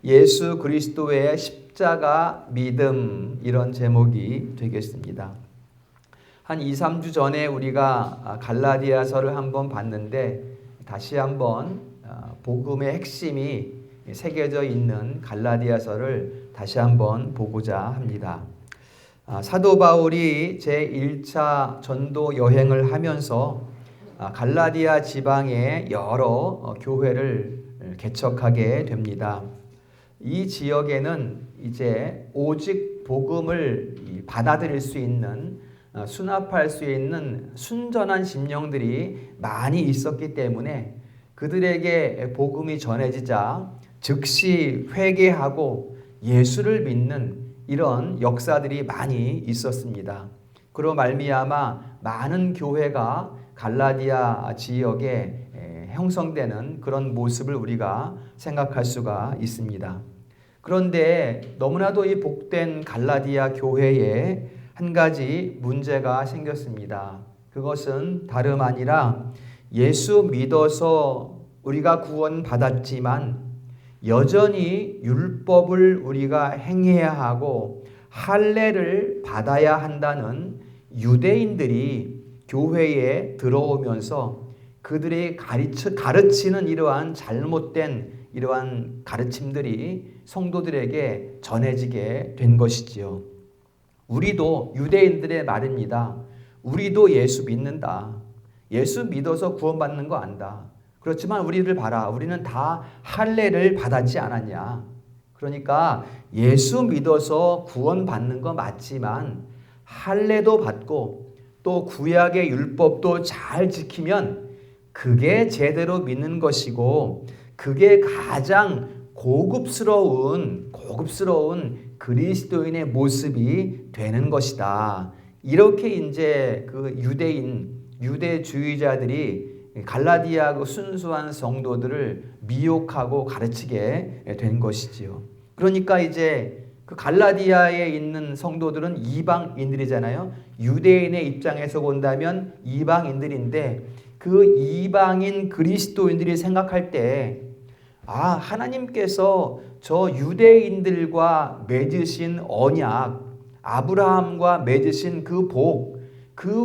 예수 그리스도의 십자가 믿음, 이런 제목이 되겠습니다. 한 2, 3주 전에 우리가 갈라디아서를 한번 봤는데 다시 한번 복음의 핵심이 새겨져 있는 갈라디아서를 다시 한번 보고자 합니다. 사도 바울이 제1차 전도 여행을 하면서 갈라디아 지방의 여러 교회를 개척하게 됩니다. 이 지역에는 이제 오직 복음을 받아들일 수 있는, 수납할 수 있는 순전한 심령들이 많이 있었기 때문에 그들에게 복음이 전해지자 즉시 회개하고 예수를 믿는 이런 역사들이 많이 있었습니다. 그로 말미암아 많은 교회가 갈라디아 지역에 형성되는 그런 모습을 우리가 생각할 수가 있습니다. 그런데 너무나도 이 복된 갈라디아 교회에 한 가지 문제가 생겼습니다. 그것은 다름 아니라 예수 믿어서 우리가 구원받았지만 여전히 율법을 우리가 행해야 하고 할례를 받아야 한다는 유대인들이 교회에 들어오면서 그들이 가르치는 이러한 잘못된 이러한 가르침들이 성도들에게 전해지게 된 것이지요. 우리도 유대인들의 말입니다. 우리도 예수 믿는다. 예수 믿어서 구원받는 거 안다. 그렇지만 우리를 봐라. 우리는 다 할례를 받았지 않았냐. 그러니까 예수 믿어서 구원받는 거 맞지만 할례도 받고 또 구약의 율법도 잘 지키면 그게 제대로 믿는 것이고 그게 가장 고급스러운 그리스도인의 모습이 되는 것이다. 이렇게 이제 그 유대주의자들이 갈라디아 그 순수한 성도들을 미혹하고 가르치게 된 것이지요. 그러니까 이제 그 갈라디아에 있는 성도들은 이방인들이잖아요. 유대인의 입장에서 본다면 이방인들인데 그 이방인 그리스도인들이 생각할 때 하나님께서 저 유대인들과 맺으신 언약, 아브라함과 맺으신 그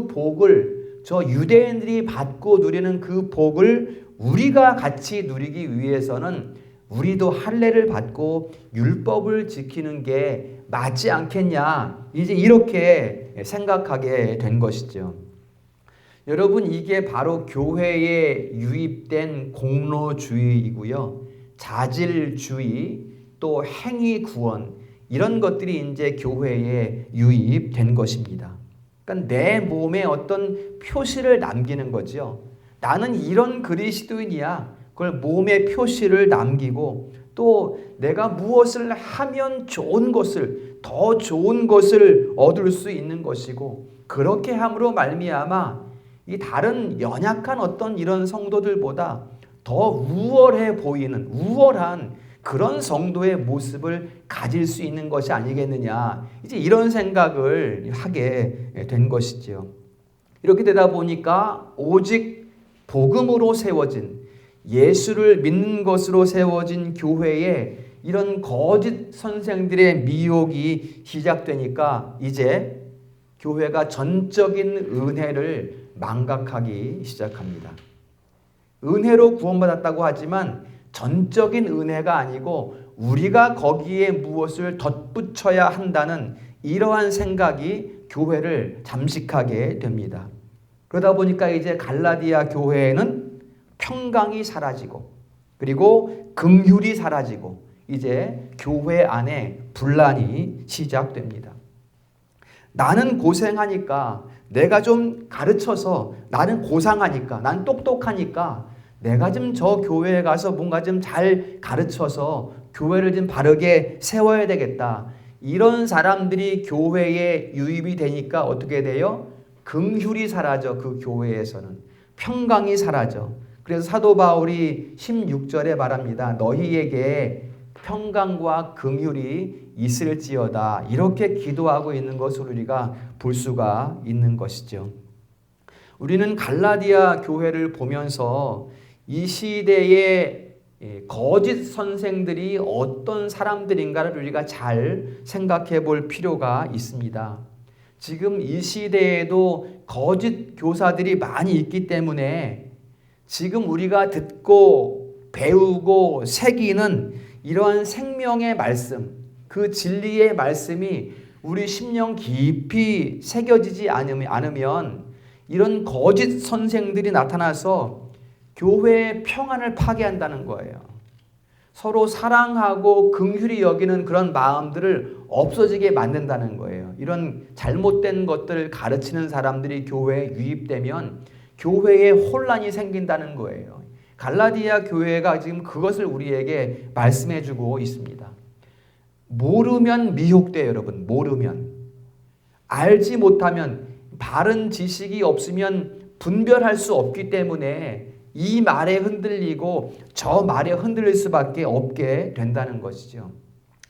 복을 저 유대인들이 받고 누리는 그 복을 우리가 같이 누리기 위해서는 우리도 할례를 받고 율법을 지키는 게 맞지 않겠냐. 이제 이렇게 생각하게 된 것이죠. 여러분, 이게 바로 교회에 유입된 공로주의이고요. 자질주의, 또 행위구원, 이런 것들이 이제 교회에 유입된 것입니다. 그러니까 내 몸에 어떤 표시를 남기는 거죠. 나는 이런 그리스도인이야. 그걸 몸에 표시를 남기고 또 내가 무엇을 하면 더 좋은 것을 얻을 수 있는 것이고 그렇게 함으로 말미암아 이 다른 연약한 어떤 이런 성도들보다 더 우월한 그런 성도의 모습을 가질 수 있는 것이 아니겠느냐. 이제 이런 생각을 하게 된 것이죠. 이렇게 되다 보니까 오직 복음으로 세워진, 예수를 믿는 것으로 세워진 교회에 이런 거짓 선생들의 미혹이 시작되니까 이제 교회가 전적인 은혜를 망각하기 시작합니다. 은혜로 구원받았다고 하지만 전적인 은혜가 아니고 우리가 거기에 무엇을 덧붙여야 한다는 이러한 생각이 교회를 잠식하게 됩니다. 그러다 보니까 이제 갈라디아 교회에는 평강이 사라지고 그리고 긍휼이 사라지고 이제 교회 안에 분란이 시작됩니다. 나는 고생하니까 내가 좀 가르쳐서 나는 고상하니까 난 똑똑하니까 내가 좀 저 교회에 가서 뭔가 좀 잘 가르쳐서 교회를 좀 바르게 세워야 되겠다. 이런 사람들이 교회에 유입이 되니까 어떻게 돼요? 긍휼이 사라져. 그 교회에서는 평강이 사라져. 그래서 사도 바울이 16절에 말합니다. 너희에게 평강과 긍휼이 있을지어다. 이렇게 기도하고 있는 것을 우리가 볼 수가 있는 것이죠. 우리는 갈라디아 교회를 보면서 이 시대의 거짓 선생들이 어떤 사람들인가를 우리가 잘 생각해 볼 필요가 있습니다. 지금 이 시대에도 거짓 교사들이 많이 있기 때문에 지금 우리가 듣고 배우고 새기는 이러한 생명의 말씀, 그 진리의 말씀이 우리 심령 깊이 새겨지지 않으면 이런 거짓 선생들이 나타나서 교회의 평안을 파괴한다는 거예요. 서로 사랑하고 긍휼히 여기는 그런 마음들을 없어지게 만든다는 거예요. 이런 잘못된 것들을 가르치는 사람들이 교회에 유입되면 교회에 혼란이 생긴다는 거예요. 갈라디아 교회가 지금 그것을 우리에게 말씀해 주고 있습니다. 모르면 미혹돼요, 여러분. 모르면. 알지 못하면, 바른 지식이 없으면 분별할 수 없기 때문에 이 말에 흔들리고 저 말에 흔들릴 수밖에 없게 된다는 것이죠.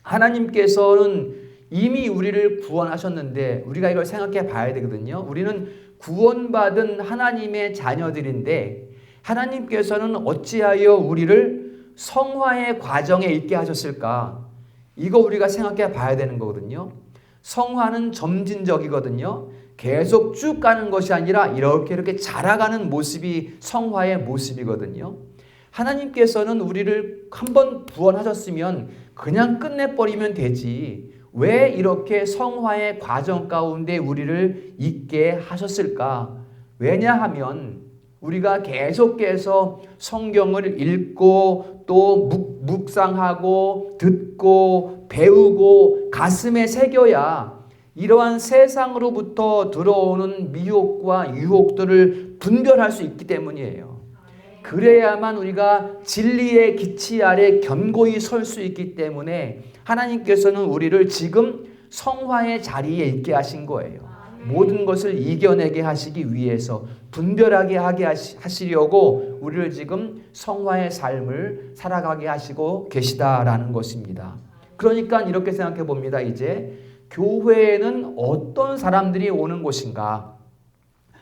하나님께서는 이미 우리를 구원하셨는데 우리가 이걸 생각해 봐야 되거든요. 우리는 구원받은 하나님의 자녀들인데 하나님께서는 어찌하여 우리를 성화의 과정에 있게 하셨을까? 이거 우리가 생각해 봐야 되는 거거든요. 성화는 점진적이거든요. 계속 쭉 가는 것이 아니라 이렇게 자라가는 모습이 성화의 모습이거든요. 하나님께서는 우리를 한번 구원하셨으면 그냥 끝내버리면 되지. 왜 이렇게 성화의 과정 가운데 우리를 있게 하셨을까? 왜냐하면 우리가 계속해서 성경을 읽고 또 묵상하고 듣고 배우고 가슴에 새겨야 이러한 세상으로부터 들어오는 미혹과 유혹들을 분별할 수 있기 때문이에요. 그래야만 우리가 진리의 기치 아래 견고히 설 수 있기 때문에 하나님께서는 우리를 지금 성화의 자리에 있게 하신 거예요. 모든 것을 이겨내게 하시기 위해서 분별하게 하게 하시려고 우리를 지금 성화의 삶을 살아가게 하시고 계시다라는 것입니다. 그러니까 이렇게 생각해 봅니다. 이제 교회에는 어떤 사람들이 오는 곳인가?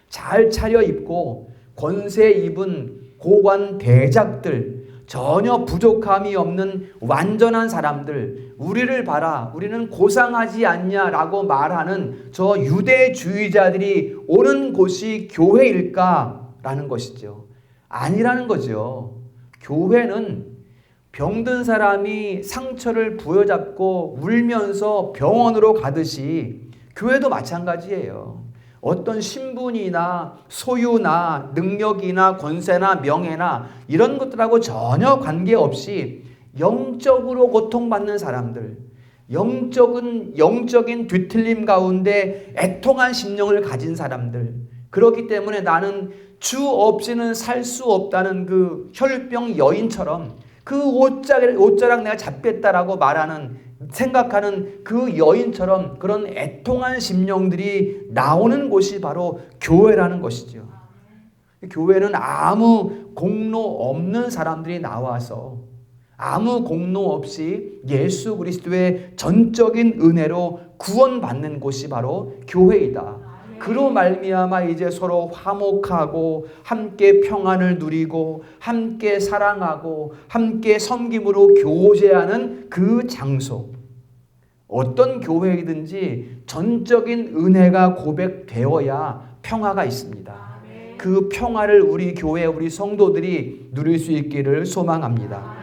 잘 차려입고 권세 입은 고관 대작들, 전혀 부족함이 없는 완전한 사람들, 우리를 봐라, 우리는 고상하지 않냐라고 말하는 저 유대주의자들이 오는 곳이 교회일까라는 것이죠. 아니라는 거죠. 교회는 병든 사람이 상처를 부여잡고 울면서 병원으로 가듯이 교회도 마찬가지예요. 어떤 신분이나 소유나 능력이나 권세나 명예나 이런 것들하고 전혀 관계없이 영적으로 고통받는 사람들, 영적인 뒤틀림 가운데 애통한 심령을 가진 사람들, 그렇기 때문에 나는 주 없이는 살 수 없다는 그 혈병 여인처럼 그 옷자락 내가 잡겠다라고 생각하는 그 여인처럼 그런 애통한 심령들이 나오는 곳이 바로 교회라는 것이죠. 교회는 아무 공로 없는 사람들이 나와서 아무 공로 없이 예수 그리스도의 전적인 은혜로 구원받는 곳이 바로 교회이다. 그로 말미암아 이제 서로 화목하고 함께 평안을 누리고 함께 사랑하고 함께 섬김으로 교제하는 그 장소. 어떤 교회이든지 전적인 은혜가 고백되어야 평화가 있습니다. 그 평화를 우리 교회, 우리 성도들이 누릴 수 있기를 소망합니다.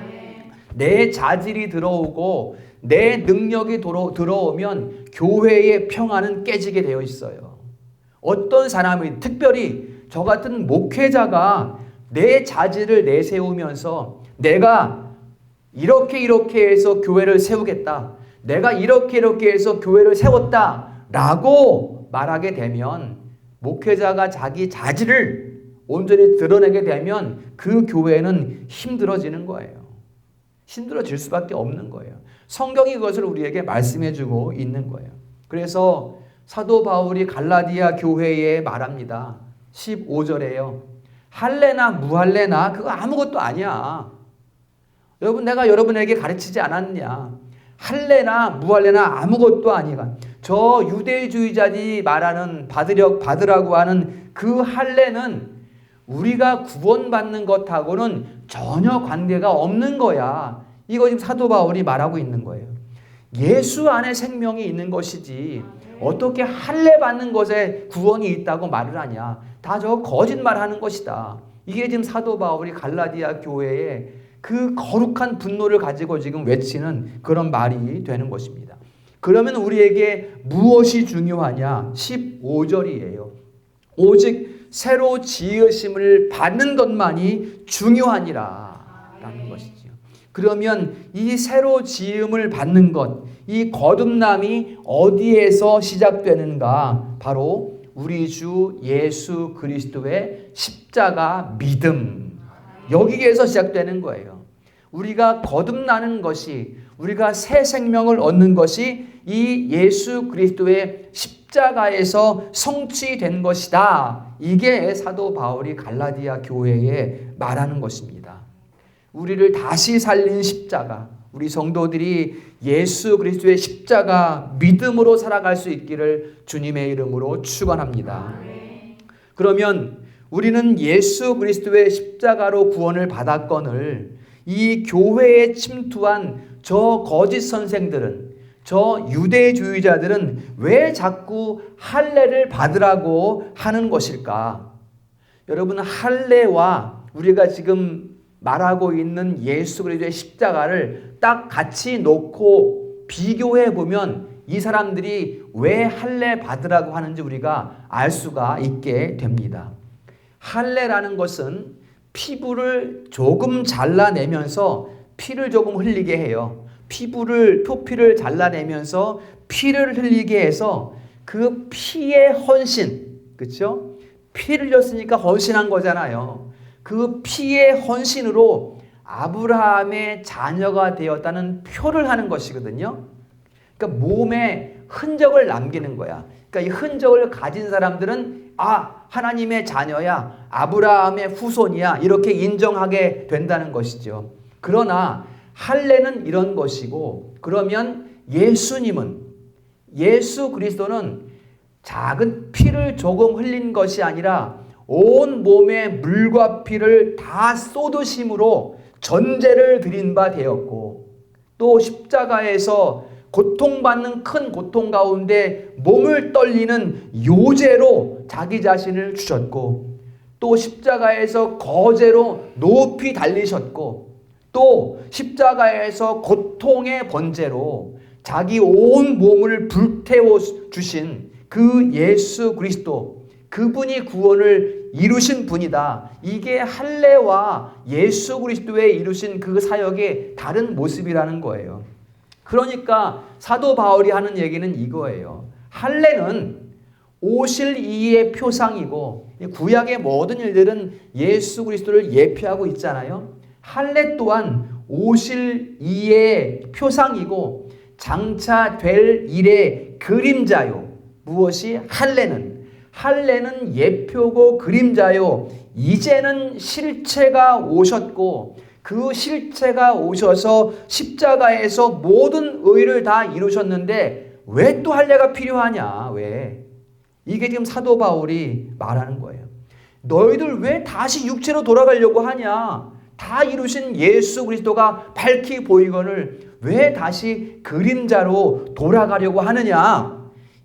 내 자질이 들어오고 내 능력이 들어오면 교회의 평화는 깨지게 되어 있어요. 어떤 사람이, 특별히 저 같은 목회자가 내 자질을 내세우면서 내가 이렇게 해서 교회를 세우겠다, 내가 이렇게 해서 교회를 세웠다 라고 말하게 되면, 목회자가 자기 자질을 온전히 드러내게 되면 그 교회는 힘들어지는 거예요. 힘들어질 수밖에 없는 거예요. 성경이 그것을 우리에게 말씀해 주고 있는 거예요. 그래서 사도 바울이 갈라디아 교회에 말합니다. 15절에요. 할례나 무할례나 그거 아무것도 아니야. 여러분, 내가 여러분에게 가르치지 않았냐? 할례나 무할례나 아무것도 아니야. 저 유대주의자들이 말하는 받으라고 하는 그 할례는 우리가 구원받는 것하고는 전혀 관계가 없는 거야. 이거 지금 사도 바울이 말하고 있는 거예요. 예수 안에 생명이 있는 것이지 어떻게 할례 받는 것에 구원이 있다고 말을 하냐. 다 저 거짓말하는 것이다. 이게 지금 사도 바울이 갈라디아 교회에 그 거룩한 분노를 가지고 지금 외치는 그런 말이 되는 것입니다. 그러면 우리에게 무엇이 중요하냐? 15절이에요. 오직 새로 지으심을 받는 것만이 중요하니라 라는 것이죠. 그러면 이 새로 지음을 받는 것, 이 거듭남이 어디에서 시작되는가? 바로 우리 주 예수 그리스도의 십자가 믿음, 여기에서 시작되는 거예요. 우리가 거듭나는 것이, 우리가 새 생명을 얻는 것이 이 예수 그리스도의 십자가에서 성취된 것이다. 이게 사도 바울이 갈라디아 교회에 말하는 것입니다. 우리를 다시 살린 십자가, 우리 성도들이 예수 그리스도의 십자가 믿음으로 살아갈 수 있기를 주님의 이름으로 축원합니다. 그러면 우리는 예수 그리스도의 십자가로 구원을 받았거늘 이 교회에 침투한 저 거짓 선생들은, 저 유대주의자들은 왜 자꾸 할례를 받으라고 하는 것일까? 여러분, 할례와 우리가 지금 말하고 있는 예수 그리스도의 십자가를 딱 같이 놓고 비교해 보면 이 사람들이 왜 할례 받으라고 하는지 우리가 알 수가 있게 됩니다. 할례라는 것은 피부를 조금 잘라내면서 피를 조금 흘리게 해요. 표피를 잘라내면서 피를 흘리게 해서 그 피의 헌신, 그렇죠? 피를 흘렸으니까 헌신한 거잖아요. 그 피의 헌신으로 아브라함의 자녀가 되었다는 표를 하는 것이거든요. 그러니까 몸에 흔적을 남기는 거야. 그러니까 이 흔적을 가진 사람들은 하나님의 자녀야, 아브라함의 후손이야, 이렇게 인정하게 된다는 것이죠. 그러나 할례는 이런 것이고, 그러면 예수 그리스도는 작은 피를 조금 흘린 것이 아니라 온 몸에 물과 피를 다 쏟으심으로 전제를 드린 바 되었고, 또 십자가에서 고통받는 큰 고통 가운데 몸을 떨리는 요제로 자기 자신을 주셨고, 또 십자가에서 거제로 높이 달리셨고, 또 십자가에서 고통의 번제로 자기 온 몸을 불태워 주신 그 예수 그리스도, 그분이 구원을 이루신 분이다. 이게 할례와 예수 그리스도의 이루신 그 사역의 다른 모습이라는 거예요. 그러니까 사도 바울이 하는 얘기는 이거예요. 할례는 오실 이의 표상이고, 구약의 모든 일들은 예수 그리스도를 예표하고 있잖아요. 할례 또한 오실 이의 표상이고 장차 될 일의 그림자요. 무엇이? 할례는 예표고 그림자요. 이제는 실체가 오셨고, 그 실체가 오셔서 십자가에서 모든 의를 다 이루셨는데 왜 또 할례가 필요하냐? 왜? 이게 지금 사도 바울이 말하는 거예요. 너희들 왜 다시 육체로 돌아가려고 하냐? 다 이루신 예수 그리스도가 밝히 보이거늘 왜 다시 그림자로 돌아가려고 하느냐?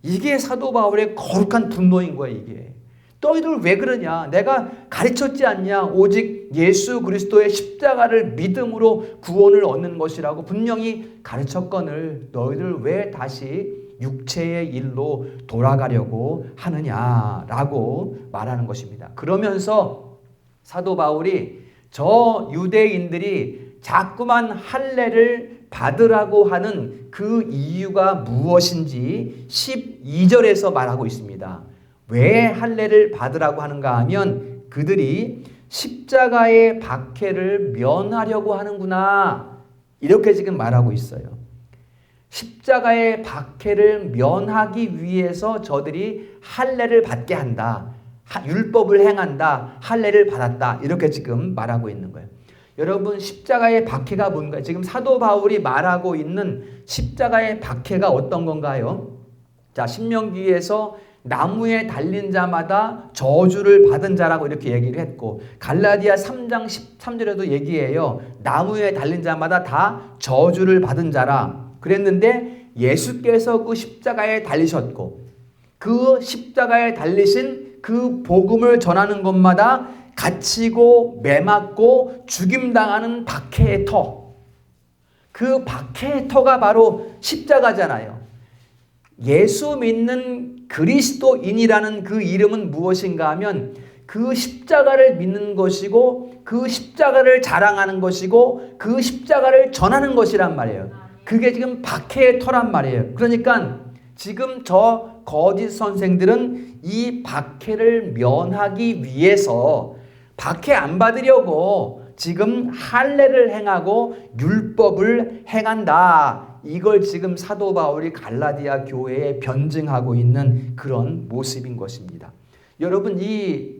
이게 사도 바울의 거룩한 분노인 거예요. 이게 너희들 왜 그러냐? 내가 가르쳤지 않냐? 오직 예수 그리스도의 십자가를 믿음으로 구원을 얻는 것이라고 분명히 가르쳤거늘 너희들 왜 다시 육체의 일로 돌아가려고 하느냐라고 말하는 것입니다. 그러면서 사도 바울이 저 유대인들이 자꾸만 할례를 받으라고 하는 그 이유가 무엇인지 12절에서 말하고 있습니다. 왜 할례를 받으라고 하는가 하면 그들이 십자가의 박해를 면하려고 하는구나, 이렇게 지금 말하고 있어요. 십자가의 박해를 면하기 위해서 저들이 할례를 받게 한다. 율법을 행한다. 할례를 받았다. 이렇게 지금 말하고 있는 거예요. 여러분, 십자가의 박해가 뭔가요? 지금 사도 바울이 말하고 있는 십자가의 박해가 어떤 건가요? 자, 신명기에서 나무에 달린 자마다 저주를 받은 자라고 이렇게 얘기를 했고, 갈라디아 3장 13절에도 얘기해요. 나무에 달린 자마다 다 저주를 받은 자라 그랬는데, 예수께서 그 십자가에 달리셨고 그 십자가에 달리신 그 복음을 전하는 것마다 갇히고 매맞고 죽임당하는 박해의 터, 그 박해의 터가 바로 십자가잖아요. 예수 믿는 그리스도인이라는 그 이름은 무엇인가 하면 그 십자가를 믿는 것이고 그 십자가를 자랑하는 것이고 그 십자가를 전하는 것이란 말이에요. 그게 지금 박해의 터란 말이에요. 그러니까 지금 저 거짓 선생들은 이 박해를 면하기 위해서 박해 안 받으려고 지금 할례를 행하고 율법을 행한다. 이걸 지금 사도 바울이 갈라디아 교회에 변증하고 있는 그런 모습인 것입니다. 여러분, 이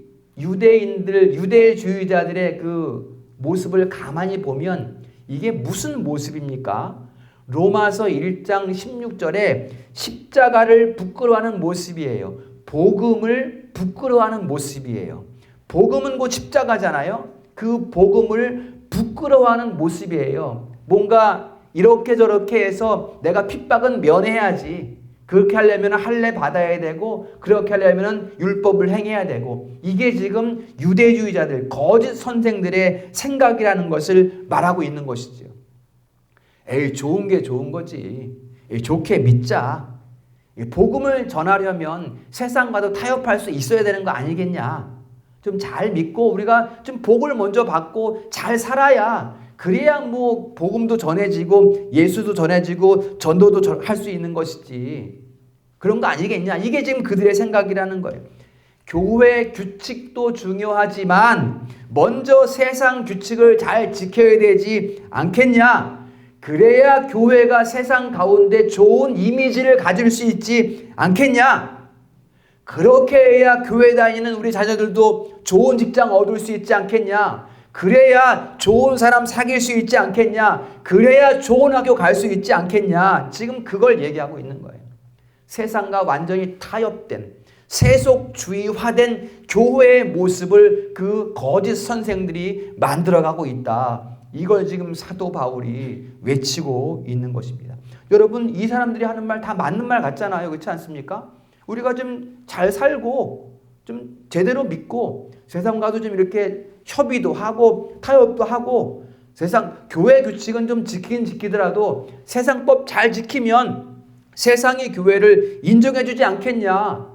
유대주의자들의 그 모습을 가만히 보면 이게 무슨 모습입니까? 로마서 1장 16절에 십자가를 부끄러워하는 모습이에요. 복음을 부끄러워하는 모습이에요. 복음은 곧 십자가잖아요. 그 복음을 부끄러워하는 모습이에요. 뭔가 이렇게 저렇게 해서 내가 핍박은 면해야지. 그렇게 하려면 할례 받아야 되고 그렇게 하려면 율법을 행해야 되고, 이게 지금 유대주의자들, 거짓 선생들의 생각이라는 것을 말하고 있는 것이죠. 에이, 좋은 게 좋은 거지. 좋게 믿자. 복음을 전하려면 세상과도 타협할 수 있어야 되는 거 아니겠냐. 좀 잘 믿고 우리가 좀 복을 먼저 받고 잘 살아야, 그래야 뭐 복음도 전해지고 예수도 전해지고 전도도 할 수 있는 것이지. 그런 거 아니겠냐. 이게 지금 그들의 생각이라는 거예요. 교회 규칙도 중요하지만 먼저 세상 규칙을 잘 지켜야 되지 않겠냐. 그래야 교회가 세상 가운데 좋은 이미지를 가질 수 있지 않겠냐. 그렇게 해야 교회 다니는 우리 자녀들도 좋은 직장 얻을 수 있지 않겠냐. 그래야 좋은 사람 사귈 수 있지 않겠냐. 그래야 좋은 학교 갈 수 있지 않겠냐. 지금 그걸 얘기하고 있는 거예요. 세상과 완전히 타협된, 세속주의화된 교회의 모습을 그 거짓 선생들이 만들어가고 있다. 이걸 지금 사도 바울이 외치고 있는 것입니다. 여러분, 이 사람들이 하는 말 다 맞는 말 같잖아요. 그렇지 않습니까? 우리가 좀 잘 살고 좀 제대로 믿고 세상과도 좀 이렇게 협의도 하고 타협도 하고, 세상 교회 규칙은 좀 지키긴 지키더라도 세상법 잘 지키면 세상이 교회를 인정해 주지 않겠냐.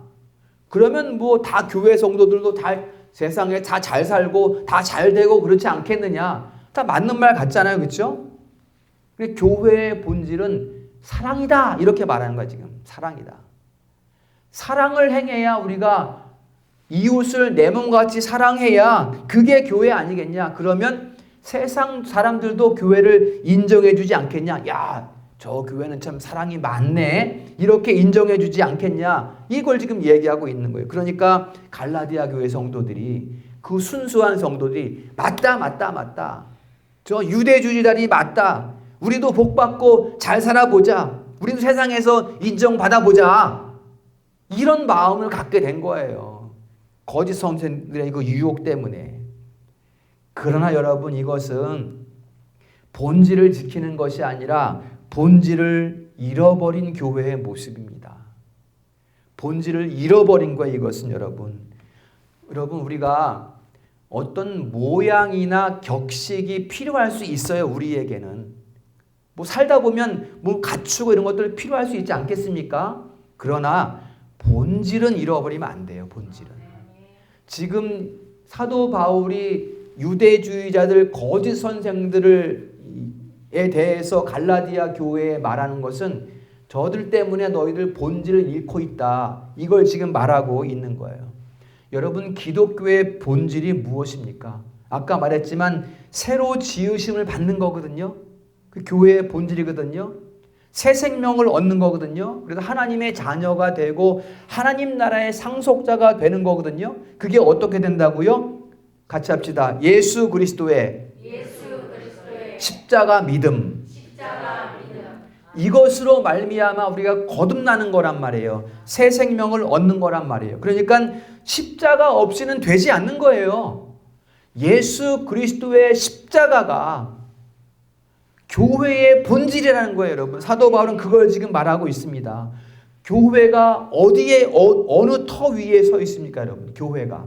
그러면 뭐 다 교회 성도들도 다 세상에 다 잘 살고 다 잘 되고 그렇지 않겠느냐. 다 맞는 말 같잖아요. 그렇죠? 교회의 본질은 사랑이다. 이렇게 말하는 거야 지금. 사랑이다. 사랑을 행해야, 우리가 이웃을 내 몸같이 사랑해야 그게 교회 아니겠냐. 그러면 세상 사람들도 교회를 인정해 주지 않겠냐. 야, 저 교회는 참 사랑이 많네. 이렇게 인정해 주지 않겠냐. 이걸 지금 얘기하고 있는 거예요. 그러니까 갈라디아 교회 성도들이, 그 순수한 성도들이 맞다. 저 유대주의자들이 맞다. 우리도 복 받고 잘 살아보자. 우리도 세상에서 인정받아보자. 이런 마음을 갖게 된 거예요. 거짓 선생들의 그 유혹 때문에. 그러나 여러분, 이것은 본질을 지키는 것이 아니라 본질을 잃어버린 교회의 모습입니다. 본질을 잃어버린 거예요, 이것은. 여러분, 우리가 어떤 모양이나 격식이 필요할 수 있어요. 우리에게는 뭐 살다 보면 뭐 갖추고 이런 것들 필요할 수 있지 않겠습니까? 그러나 본질은 잃어버리면 안 돼요. 본질은. 지금 사도 바울이 유대주의자들, 거짓 선생들에 대해서 갈라디아 교회에 말하는 것은 저들 때문에 너희들 본질을 잃고 있다. 이걸 지금 말하고 있는 거예요. 여러분, 기독교의 본질이 무엇입니까? 아까 말했지만 새로 지으심을 받는 거거든요. 그 교회의 본질이거든요. 새 생명을 얻는 거거든요. 그래서 하나님의 자녀가 되고 하나님 나라의 상속자가 되는 거거든요. 그게 어떻게 된다고요? 같이 합시다. 예수 그리스도의 십자가 믿음. 이것으로 말미암아 우리가 거듭나는 거란 말이에요. 새 생명을 얻는 거란 말이에요. 그러니까 십자가 없이는 되지 않는 거예요. 예수 그리스도의 십자가가 교회의 본질이라는 거예요, 여러분. 사도 바울은 그걸 지금 말하고 있습니다. 교회가 어디에 어느 터 위에 서 있습니까, 여러분? 교회가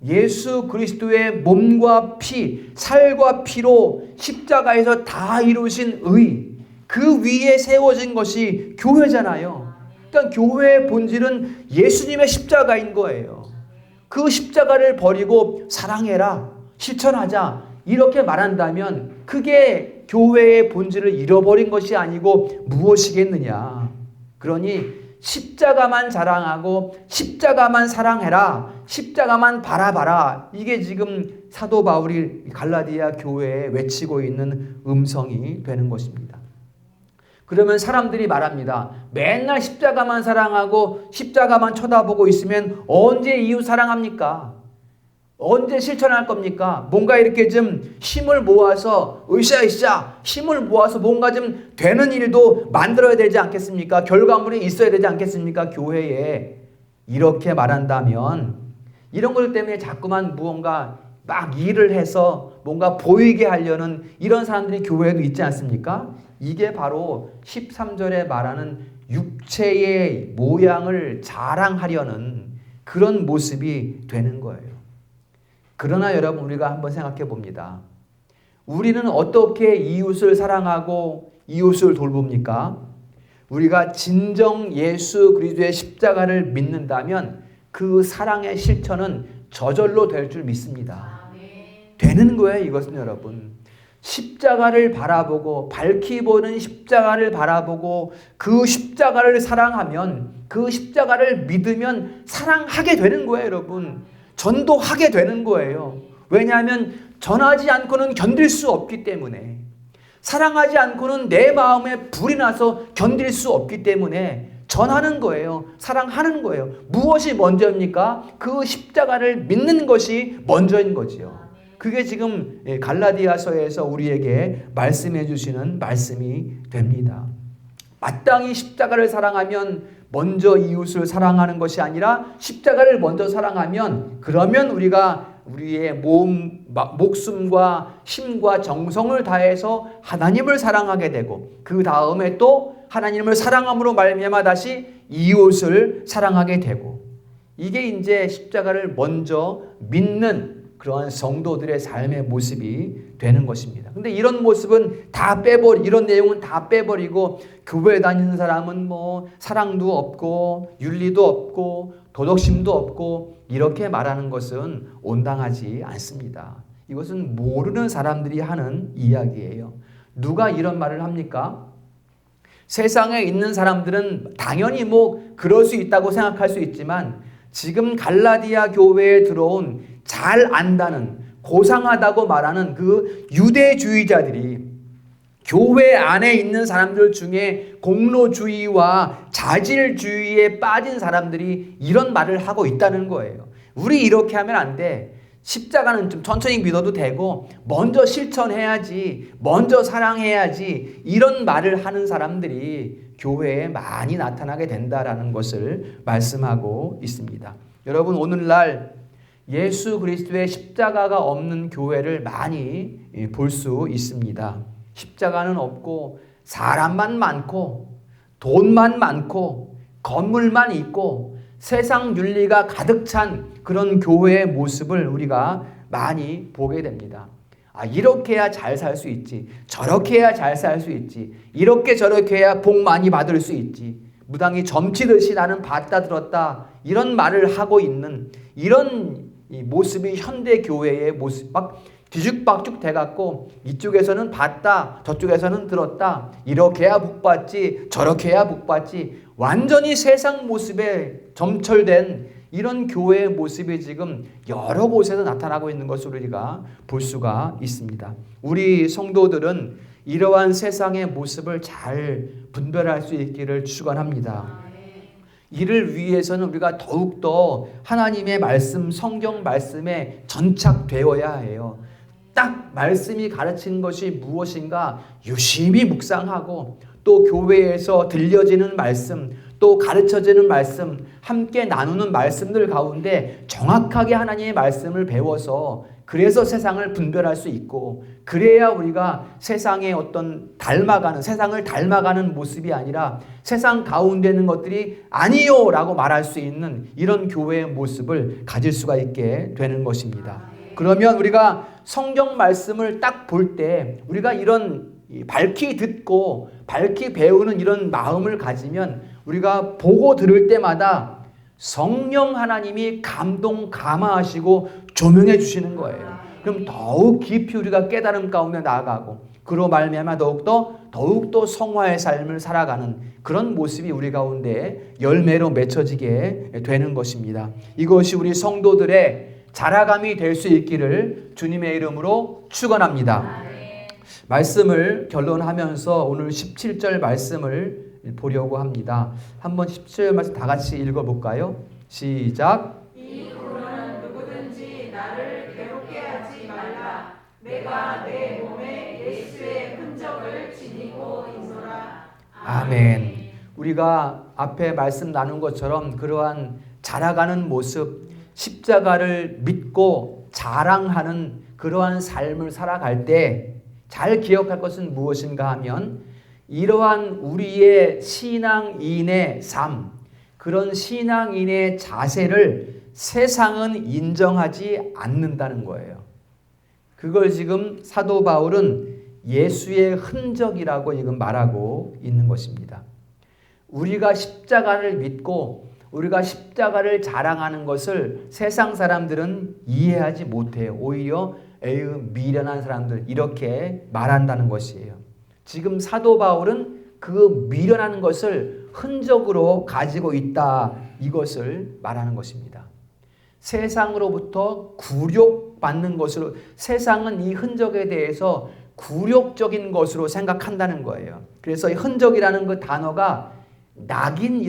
예수 그리스도의 몸과 피, 살과 피로 십자가에서 다 이루신 의, 그 위에 세워진 것이 교회잖아요. 그러니까 교회의 본질은 예수님의 십자가인 거예요. 그 십자가를 버리고 사랑해라, 실천하자 이렇게 말한다면 그게 교회의 본질을 잃어버린 것이 아니고 무엇이겠느냐. 그러니 십자가만 자랑하고 십자가만 사랑해라, 십자가만 바라봐라, 이게 지금 사도 바울이 갈라디아 교회에 외치고 있는 음성이 되는 것입니다. 그러면 사람들이 말합니다. 맨날 십자가만 사랑하고 십자가만 쳐다보고 있으면 언제 이웃 사랑합니까? 언제 실천할 겁니까? 뭔가 이렇게 좀 힘을 모아서 으쌰으쌰 힘을 모아서 뭔가 좀 되는 일도 만들어야 되지 않겠습니까? 결과물이 있어야 되지 않겠습니까? 교회에. 이렇게 말한다면 이런 것 때문에 자꾸만 무언가 막 일을 해서 뭔가 보이게 하려는 이런 사람들이 교회에도 있지 않습니까? 이게 바로 13절에 말하는 육체의 모양을 자랑하려는 그런 모습이 되는 거예요. 그러나 여러분, 우리가 한번 생각해 봅니다. 우리는 어떻게 이웃을 사랑하고 이웃을 돌봅니까? 우리가 진정 예수 그리스도의 십자가를 믿는다면 그 사랑의 실천은 저절로 될 줄 믿습니다. 되는 거예요, 이것은 여러분. 십자가를 바라보고 밝히 보는 십자가를 바라보고 그 십자가를 사랑하면, 그 십자가를 믿으면 사랑하게 되는 거예요, 여러분. 전도하게 되는 거예요. 왜냐하면 전하지 않고는 견딜 수 없기 때문에, 사랑하지 않고는 내 마음에 불이 나서 견딜 수 없기 때문에 전하는 거예요. 사랑하는 거예요. 무엇이 먼저입니까? 그 십자가를 믿는 것이 먼저인 거지요. 그게 지금 갈라디아서에서 우리에게 말씀해 주시는 말씀이 됩니다. 마땅히 십자가를 사랑하면 먼저 이웃을 사랑하는 것이 아니라 십자가를 먼저 사랑하면, 그러면 우리가 우리의 목숨과 힘과 정성을 다해서 하나님을 사랑하게 되고, 그 다음에 또 하나님을 사랑함으로 말미암아 다시 이웃을 사랑하게 되고, 이게 이제 십자가를 먼저 믿는 그러한 성도들의 삶의 모습이 되는 것입니다. 근데 이런 모습은 다 이런 내용은 다 빼버리고 교회 다니는 사람은 뭐 사랑도 없고 윤리도 없고 도덕심도 없고 이렇게 말하는 것은 온당하지 않습니다. 이것은 모르는 사람들이 하는 이야기예요. 누가 이런 말을 합니까? 세상에 있는 사람들은 당연히 뭐 그럴 수 있다고 생각할 수 있지만, 지금 갈라디아 교회에 들어온 잘 안다는, 고상하다고 말하는 그 유대주의자들이 교회 안에 있는 사람들 중에 공로주의와 자질주의에 빠진 사람들이 이런 말을 하고 있다는 거예요. 우리 이렇게 하면 안 돼. 십자가는 좀 천천히 믿어도 되고 먼저 실천해야지, 먼저 사랑해야지, 이런 말을 하는 사람들이 교회에 많이 나타나게 된다라는 것을 말씀하고 있습니다. 여러분, 오늘날 예수 그리스도의 십자가가 없는 교회를 많이 볼 수 있습니다. 십자가는 없고 사람만 많고 돈만 많고 건물만 있고 세상 윤리가 가득 찬 그런 교회의 모습을 우리가 많이 보게 됩니다. 이렇게 해야 잘 살 수 있지, 저렇게 해야 잘 살 수 있지, 이렇게 저렇게 해야 복 많이 받을 수 있지, 무당이 점치듯이 나는 받다 들었다, 이런 말을 하고 있는 이런 이 모습이 현대 교회의 모습, 막 뒤죽박죽 돼갖고 이쪽에서는 받다, 저쪽에서는 들었다, 이렇게 해야 복 받지, 저렇게 해야 복 받지, 완전히 세상 모습에 점철된 이런 교회의 모습이 지금 여러 곳에서 나타나고 있는 것을 우리가 볼 수가 있습니다. 우리 성도들은 이러한 세상의 모습을 잘 분별할 수 있기를 축원합니다. 이를 위해서는 우리가 더욱더 하나님의 말씀, 성경 말씀에 전착되어야 해요. 딱 말씀이 가르치는 것이 무엇인가 유심히 묵상하고 또 교회에서 들려지는 말씀, 또 가르쳐지는 말씀, 함께 나누는 말씀들 가운데 정확하게 하나님의 말씀을 배워서 그래서 세상을 분별할 수 있고, 그래야 우리가 세상의 어떤 세상을 닮아가는 모습이 아니라 세상 가운데 있는 것들이 아니요 라고 말할 수 있는 이런 교회의 모습을 가질 수가 있게 되는 것입니다. 그러면 우리가 성경 말씀을 딱 볼 때 우리가 이런 밝히 듣고 밝히 배우는 이런 마음을 가지면 우리가 보고 들을 때마다 성령 하나님이 감화하시고 조명해 주시는 거예요. 그럼 더욱 깊이 우리가 깨달음 가운데 나아가고, 그로 말미암아 더욱더 성화의 삶을 살아가는 그런 모습이 우리 가운데 열매로 맺혀지게 되는 것입니다. 이것이 우리 성도들의 자라감이 될 수 있기를 주님의 이름으로 축원합니다. 말씀을 결론하면서 오늘 17절 말씀을 보려고 합니다. 한번 17절 말씀 다 같이 읽어볼까요? 시작. 이 고난은 누구든지 나를 괴롭게 하지 말라. 내가 내 몸에 예수의 흔적을 지니고 있노라. 아멘. 우리가 앞에 말씀 나눈 것처럼 그러한 자라가는 모습, 십자가를 믿고 자랑하는 그러한 삶을 살아갈 때 잘 기억할 것은 무엇인가 하면, 이러한 우리의 신앙인의 삶, 그런 신앙인의 자세를 세상은 인정하지 않는다는 거예요. 그걸 지금 사도 바울은 예수의 흔적이라고 지금 말하고 있는 것입니다. 우리가 십자가를 믿고 우리가 십자가를 자랑하는 것을 세상 사람들은 이해하지 못해요. 오히려 에휴 미련한 사람들 이렇게 말한다는 것이에요. 지금 사도 바울은 그 미련한 것을 흔적으로 가지고 있다, 이것을 말하는 것입니다. 세상으로부터 굴욕받는 것으로, 세상은 이 흔적에 대해서 굴욕적인 것으로 생각한다는 거예요. 그래서 이 흔적이라는 그 단어가 낙인,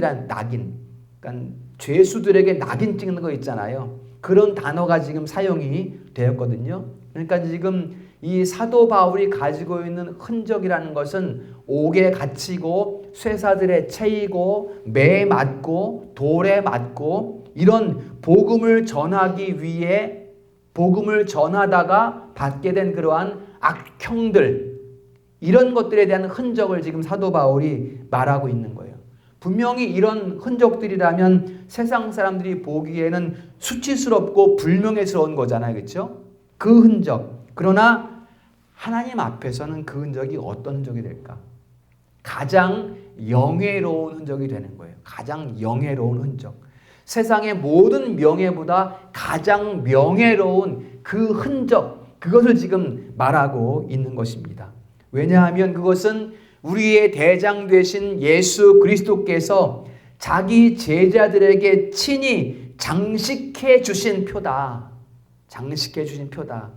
그러니까 죄수들에게 낙인 찍는 거 있잖아요. 그런 단어가 지금 사용이 되었거든요. 그러니까 지금 이 사도 바울이 가지고 있는 흔적이라는 것은 옥에 갇히고 쇠사들에 채이고 매에 맞고 돌에 맞고 이런 복음을 전하기 위해 복음을 전하다가 받게 된 그러한 악형들, 이런 것들에 대한 흔적을 지금 사도 바울이 말하고 있는 거예요. 분명히 이런 흔적들이라면 세상 사람들이 보기에는 수치스럽고 불명예스러운 거잖아요. 그렇죠? 그 흔적. 그러나 하나님 앞에서는 그 흔적이 어떤 흔적이 될까? 가장 영예로운 흔적이 되는 거예요. 가장 영예로운 흔적. 세상의 모든 명예보다 가장 명예로운 그 흔적, 그것을 지금 말하고 있는 것입니다. 왜냐하면 그것은 우리의 대장 되신 예수 그리스도께서 자기 제자들에게 친히 장식해 주신 표다. 장식해 주신 표다.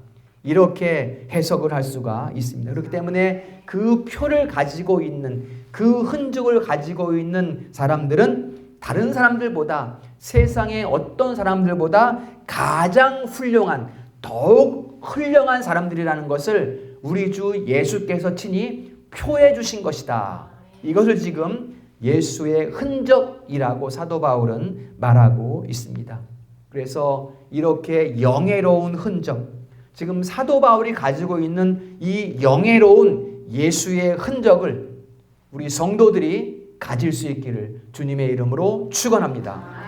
이렇게 해석을 할 수가 있습니다. 그렇기 때문에 그 표를 가지고 있는, 그 흔적을 가지고 있는 사람들은 다른 사람들보다, 세상의 어떤 사람들보다 가장 훌륭한, 더욱 훌륭한 사람들이라는 것을 우리 주 예수께서 친히 표해 주신 것이다. 이것을 지금 예수의 흔적이라고 사도 바울은 말하고 있습니다. 그래서 이렇게 영예로운 흔적, 지금 사도 바울이 가지고 있는 이 영예로운 예수의 흔적을 우리 성도들이 가질 수 있기를 주님의 이름으로 축원합니다.